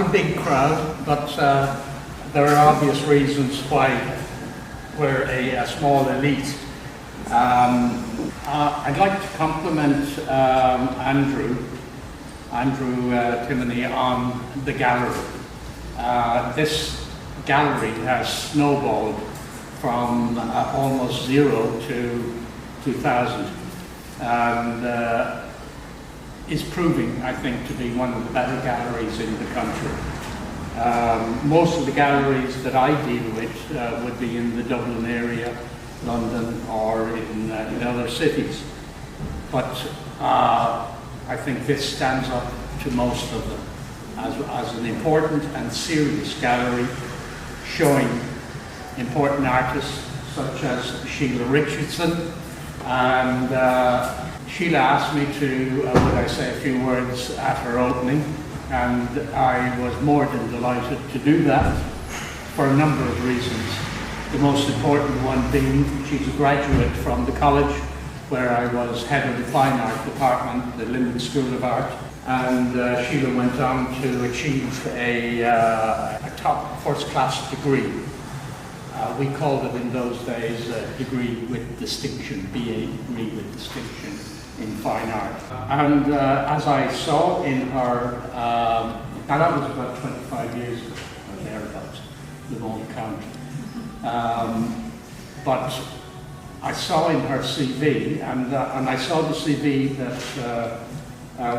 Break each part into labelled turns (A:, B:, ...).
A: a big crowd, but there are obvious reasons why we're a small elite. I'd like to compliment Andrew Timoney on the gallery. This gallery has snowballed from almost 0 to 2000 and is proving, I think, to be one of the better galleries in the country. Most of the galleries that I deal with would be in the Dublin area, London, or in other cities. But I think this stands up to most of them as an important and serious gallery showing important artists such as Sheila Richardson. And Sheila asked me to, would I say a few words at her opening, and I was more than delighted to do that for a number of reasons. The most important one being she's a graduate from the college where I was head of the Fine Art Department, the London School of Art, and Sheila went on to achieve a top first-class degree. We called it in those days a degree with distinction, BA degree with distinction in fine art. And as I saw in her, now that was about 25 years ago, or thereabouts, the won't count. But I saw in her CV, and I saw the CV that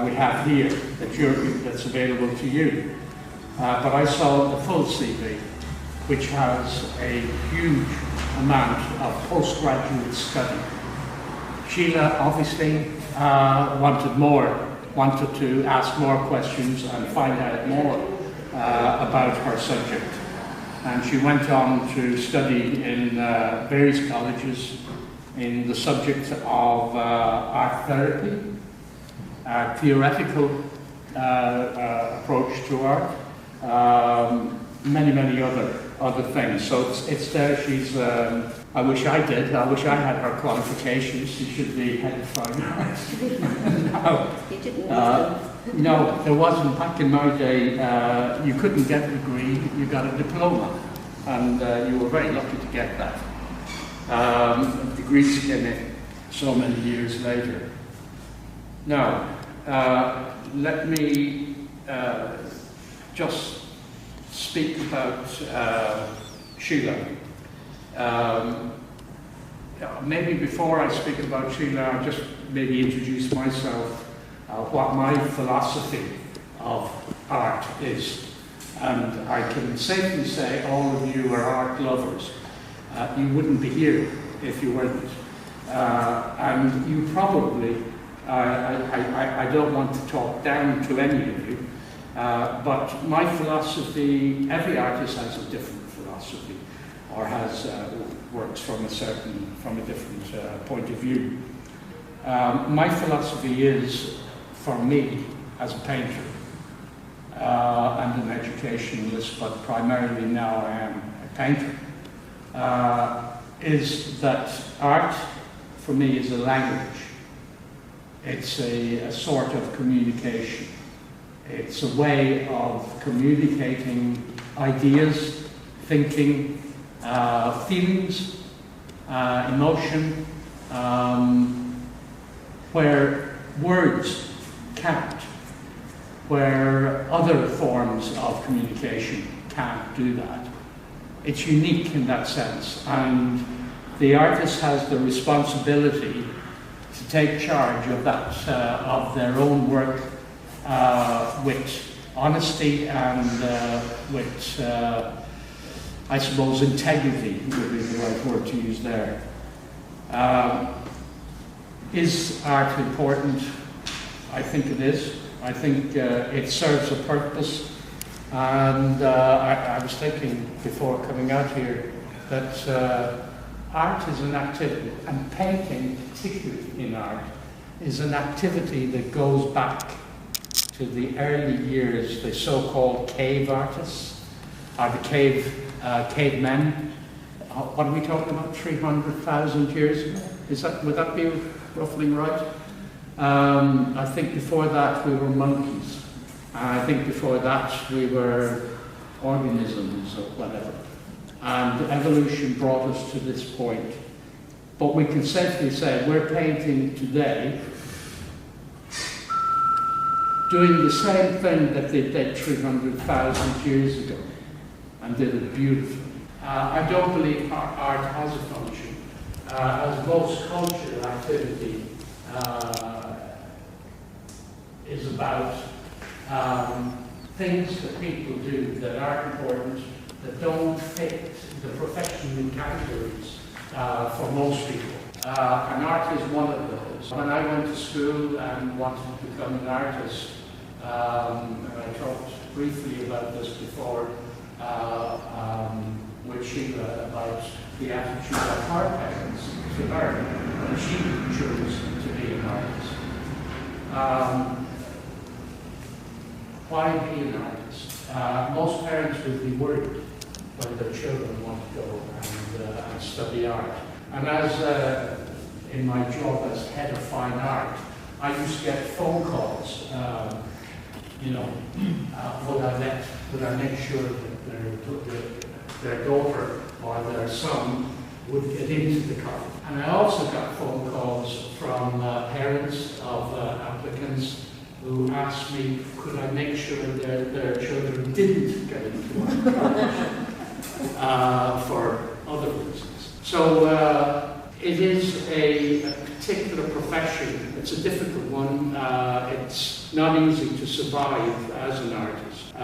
A: we have here, that's available to you. But I saw the full CV, which has a huge amount of postgraduate study. Sheila obviously wanted to ask more questions and find out more about her subject. And she went on to study in various colleges in the subject of art therapy, theoretical approach to art, many other things. So it's there. She's, I wish I did. I wish I had her qualifications. She should be head of fine art.
B: You didn't
A: no, there wasn't. Back in my day, you couldn't get a degree, you got a diploma. And you were very lucky to get that. Degrees came in so many years later. Now, let me just speak about Sheila. Maybe before I speak about Sheila, I'll just maybe introduce myself, what my philosophy of art is. And I can safely say all of you are art lovers. You wouldn't be here if you weren't. And you probably, I don't want to talk down to any of you, but my philosophy, every artist has a different philosophy, or has works from a different point of view. My philosophy is, for me, as a painter and an educationalist, but primarily now I am a painter, is that art, for me, is a language. It's a sort of communication. It's a way of communicating ideas, thinking, feelings, emotion, where words can't, where other forms of communication can't do that. It's unique in that sense, and the artist has the responsibility to take charge of that, of their own work, with honesty and with, I suppose, integrity would be the right word to use there. Is art important? I think it is. I think it serves a purpose. And I was thinking before coming out here that art is an activity, and painting, particularly in art, is an activity that goes back to the early years, the so-called cave artists, or the cavemen. What are we talking about? 300,000 years ago? Would that be roughly right? I think before that we were monkeys, And I think before that we were organisms or whatever. And evolution brought us to this point. But we can safely say we're painting today doing the same thing that they did 300,000 years ago, and did it beautifully. I don't believe art has a function. As most cultural activity is about things that people do that are important, that don't fit the professional categories for most people. And art is one of those. When I went to school and wanted to become an artist, and I talked briefly about this before with Sheila about the attitude of her parents to her when she chose to be an artist. Why be an artist? Most parents would be worried when their children want to go and study art. And as in my job as head of fine art, I used to get phone calls. Would I make sure that their daughter or their son would get into the car? And I also got phone calls from parents of applicants who asked me, could I make sure that their children didn't get into art for other reasons. So it is a particular profession. It's a difficult one. It's not easy to survive as an artist.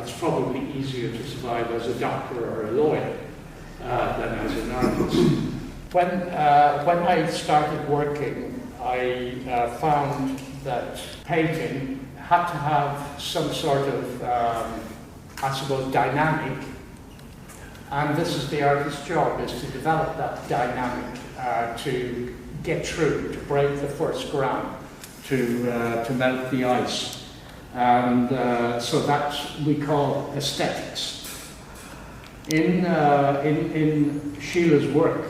A: It's probably easier to survive as a doctor or a lawyer than as an artist. When I started working, I found that painting had to have some sort of, I suppose, dynamic. And this is the artist's job, is to develop that dynamic, to get through, to break the first ground, to melt the ice. And so that's we call aesthetics. In Sheila's work,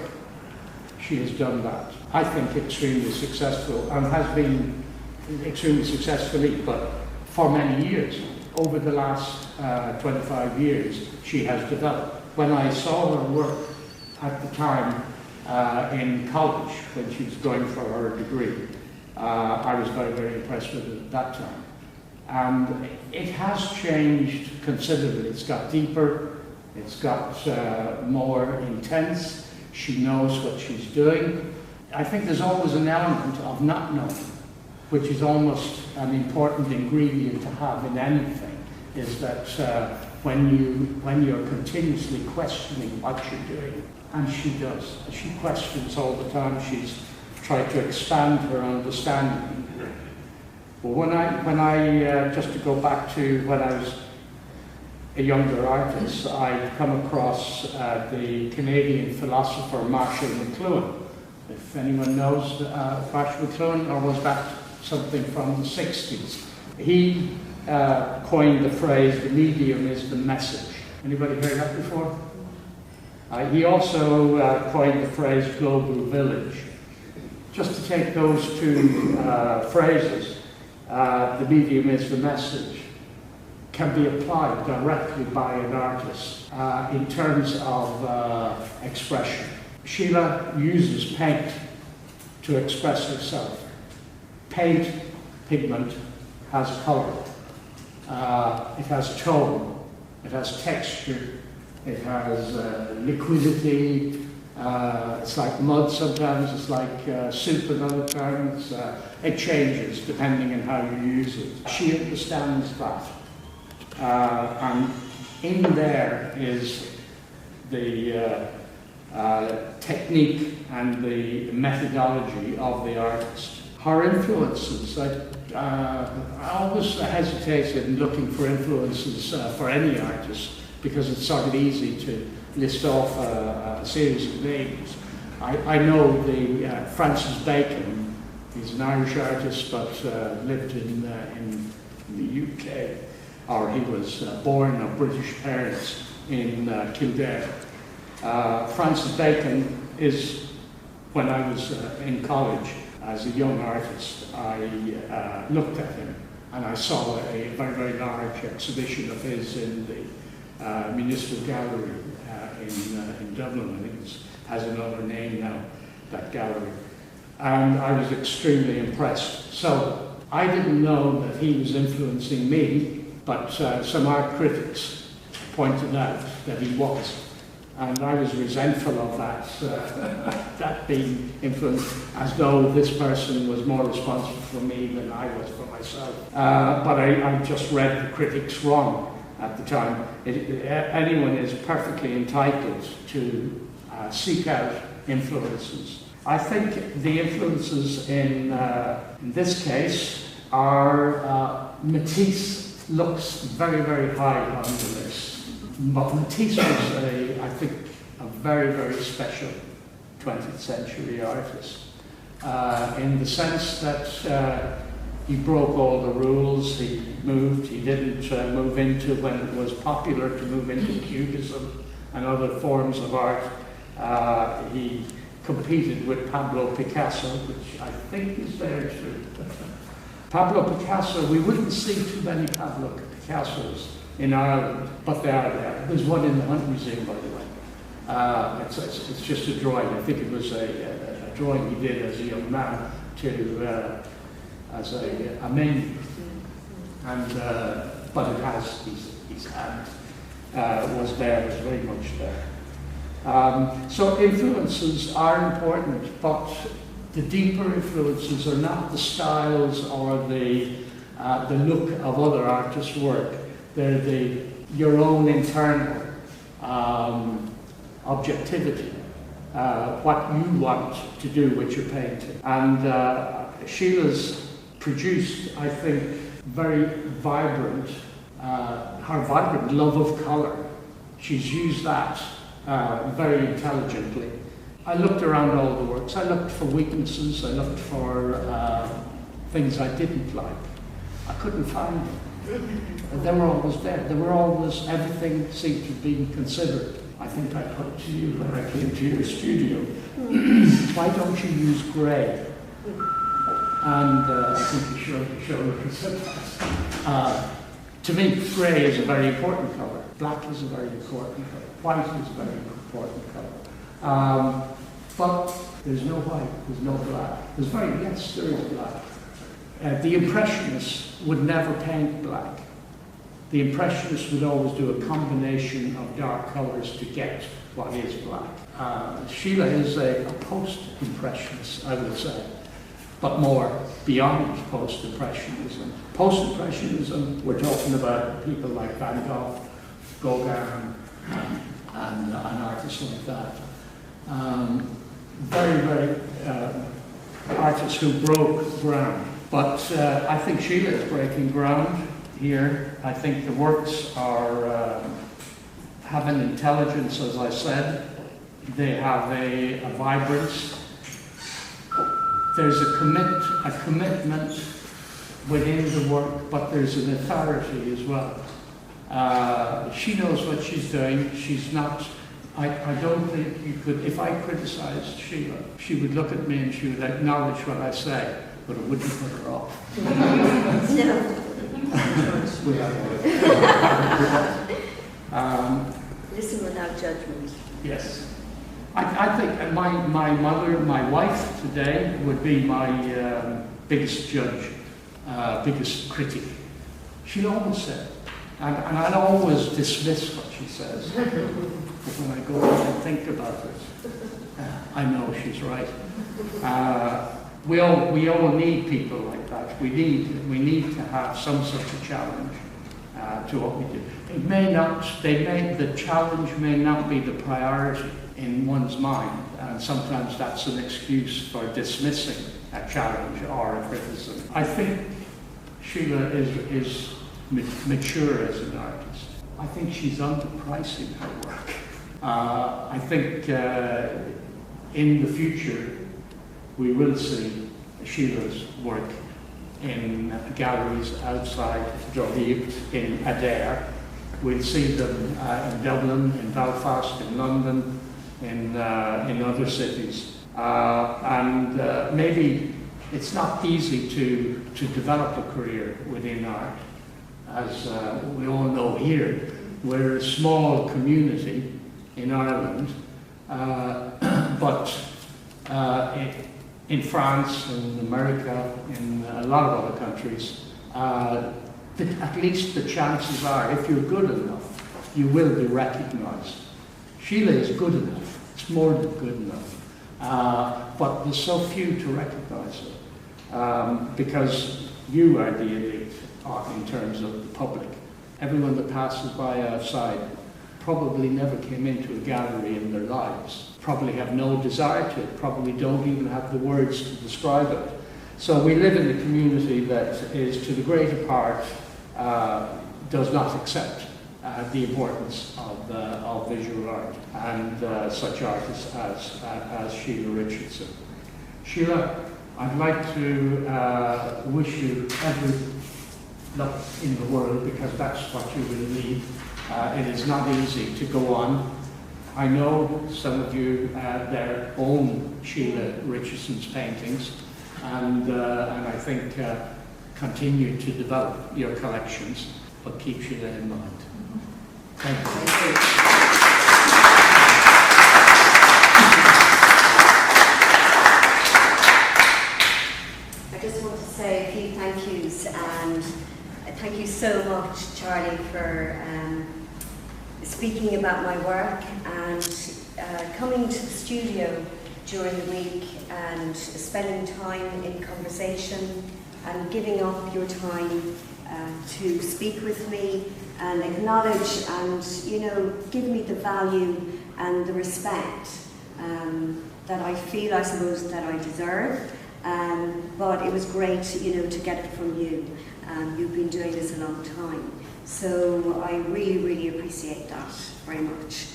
A: she has done that. I think extremely successful, and has been extremely successfully, but for many years. Over the last 25 years, she has developed. When I saw her work at the time in college, when she was going for her degree, I was very, very impressed with it at that time. And it has changed considerably. It's got deeper, it's got more intense. She knows what she's doing. I think there's always an element of not knowing, which is almost an important ingredient to have in anything, is that when you're continuously questioning what you're doing, and she does. She questions all the time. She's tried to expand her understanding. But when I just to go back to when I was a younger artist, I'd come across the Canadian philosopher Marshall McLuhan. If anyone knows Marshall McLuhan, or was that something from the 60s? He coined the phrase, the medium is the message. Anybody heard that before? He also coined the phrase global village. Just to take those two phrases, the medium is the message, can be applied directly by an artist in terms of expression. Sheila uses paint to express herself. Paint, pigment, has colour. It has tone, it has texture, it has liquidity. It's like mud sometimes, it's like soup at other times. It changes depending on how you use it. She understands that. And in there is the technique and the methodology of the artist. Her influences, I always hesitate in looking for influences for any artist, because it's sort of easy to list off a series of names. I know the Francis Bacon. He's an Irish artist, but lived in the UK, or he was born of British parents in Kildare. Francis Bacon is, when I was in college as a young artist, I looked at him and I saw a very, very large exhibition of his in the Municipal Gallery in Dublin. I think it has another name now, that gallery. And I was extremely impressed. So I didn't know that he was influencing me, but some art critics pointed out that he was. And I was resentful of that, that being influenced, as though this person was more responsible for me than I was for myself. But I just read the critics wrong at the time. Anyone is perfectly entitled to seek out influences. I think the influences in this case are Matisse looks very, very high on the list. But Matisse was, I think, a very, very special 20th century artist in the sense that he broke all the rules, he didn't move into, when it was popular to move into Cubism and other forms of art. He competed with Pablo Picasso, which I think is there too. Pablo Picasso, we wouldn't see too many Pablo Picassos in Ireland, but they are there. There's one in the Hunt Museum, by the way. It's just a drawing. I think it was a drawing he did as a young man as a menu. And but it has his hand was there, was very much there. So influences are important, but the deeper influences are not the styles or the look of other artists' work. They're your own internal objectivity, what you want to do with your painting. And Sheila's produced, I think, very vibrant, her vibrant love of colour. She's used that very intelligently. I looked around all the works. I looked for weaknesses. I looked for things I didn't like. I couldn't find them. They were always there. They were always, everything seemed to be considered. I think I put it to you when I came to your studio. Why don't you use grey? And I think you showed that. To me, grey is a very important colour. Black is a very important colour. White is a very important colour. But there's no white, there's no black. Yes, there is black. The Impressionists would never paint black. The Impressionists would always do a combination of dark colours to get what is black. Sheila is a post-Impressionist, I would say, but more beyond post-Impressionism. Post-Impressionism, we're talking about people like Van Gogh, Gauguin, and artists like that. Very, very artists who broke ground. But I think Sheila is breaking ground here. I think the works are have an intelligence, as I said. They have a vibrance. There's a commitment within the work, but there's an authority as well. She knows what she's doing. She's not. I don't think you could. If I criticised Sheila, she would look at me and she would acknowledge what I say, but it wouldn't put her off.
B: Listen without judgment.
A: Yes. I think my mother, my wife today, would be my biggest judge, biggest critic. She'd always say, and I'd always dismiss what she says. But when I go and think about it, I know she's right. We all need people like that. We need to have some sort of challenge to what we do. The challenge may not be the priority in one's mind, and sometimes that's an excuse for dismissing a challenge or a criticism. I think Sheila is mature as an artist. I think she's underpricing her work. I think in the future we will see Sheila's work in galleries outside Draíocht, in Adare. We'll see them in Dublin, in Belfast, in London, in other cities. And maybe it's not easy to develop a career within art. As we all know here, we're a small community in Ireland, but in France, in America, in a lot of other countries, at least the chances are, if you're good enough, you will be recognised. Sheila is good enough. It's more than good enough. But there's so few to recognise her. Because you are the elite in terms of the public. Everyone that passes by outside probably never came into a gallery in their lives. Probably have no desire to, probably don't even have the words to describe it. So we live in a community that is, to the greater part, does not accept the importance of visual art and such artists as Sheila Richardson. Sheila, I'd like to wish you every luck in the world, because that's what you will need. It is not easy to go on. I know some of you there own Sheila Richardson's paintings, and I think continue to develop your collections, but keep Sheila in mind. Thank you.
B: I just want to say a few thank yous, and thank you so much, Charlie, for speaking about my work and coming to the studio during the week and spending time in conversation and giving up your time to speak with me and acknowledge and, you know, give me the value and the respect that I feel, I suppose, that I deserve. But it was great, you know, to get it from you. You've been doing this a long time. So I really, really appreciate that very much.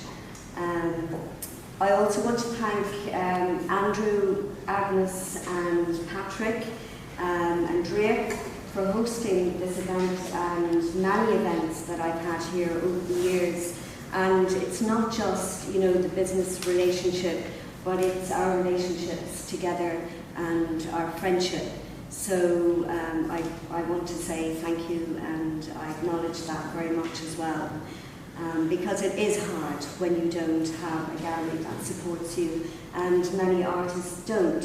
B: I also want to thank Andrew, Agnes and Patrick and Draíocht for hosting this event and many events that I've had here over the years. And it's not just, you know, the business relationship, but it's our relationships together and our friendship. So I want to say thank you, and I acknowledge that very much as well. Because it is hard when you don't have a gallery that supports you, and many artists don't.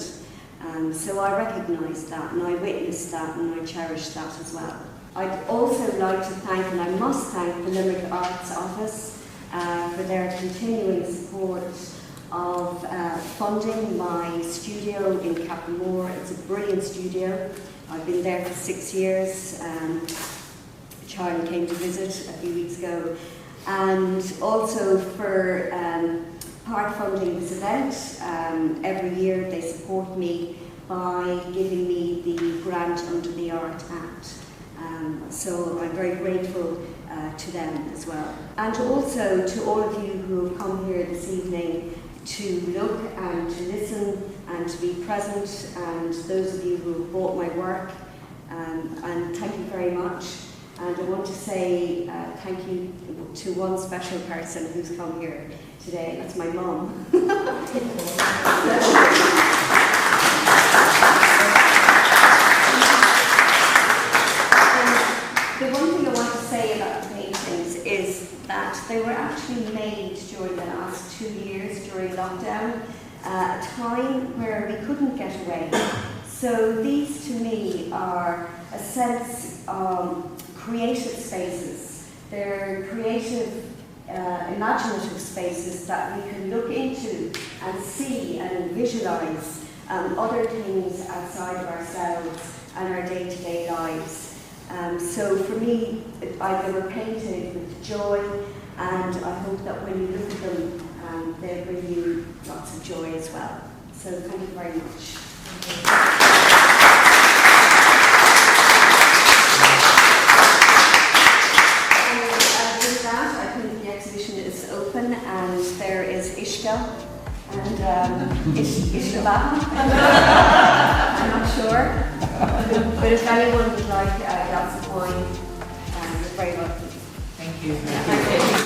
B: So I recognise that, and I witness that, and I cherish that as well. I'd also like to thank, and I must thank, the Limerick Arts Office for their continuing support of funding my studio in Capmore. It's a brilliant studio. I've been there for 6 years. Charlie came to visit a few weeks ago. And also for part funding this event. Every year they support me by giving me the grant under the Art Act. So I'm very grateful to them as well. And also to all of you who have come here this evening to look and to listen and to be present, and those of you who have bought my work, and thank you very much. And I want to say thank you to one special person who's come here today. That's my mum. The one thing I want to say about the paintings is that they were actually made during the last 2 years during lockdown, a time where we couldn't get away. So these to me are a sense of creative spaces. They're creative, imaginative spaces that we can look into and see and visualise other things outside of ourselves and our day-to-day lives. So for me, they were painted with joy, and I hope that when you look at them, they'll bring you lots of joy as well. So thank you very much. Open, and there is Ishka and Ishtaba. I'm not sure, but if anyone would like a glass of wine, you're very welcome.
C: Thank you.
B: Thank you.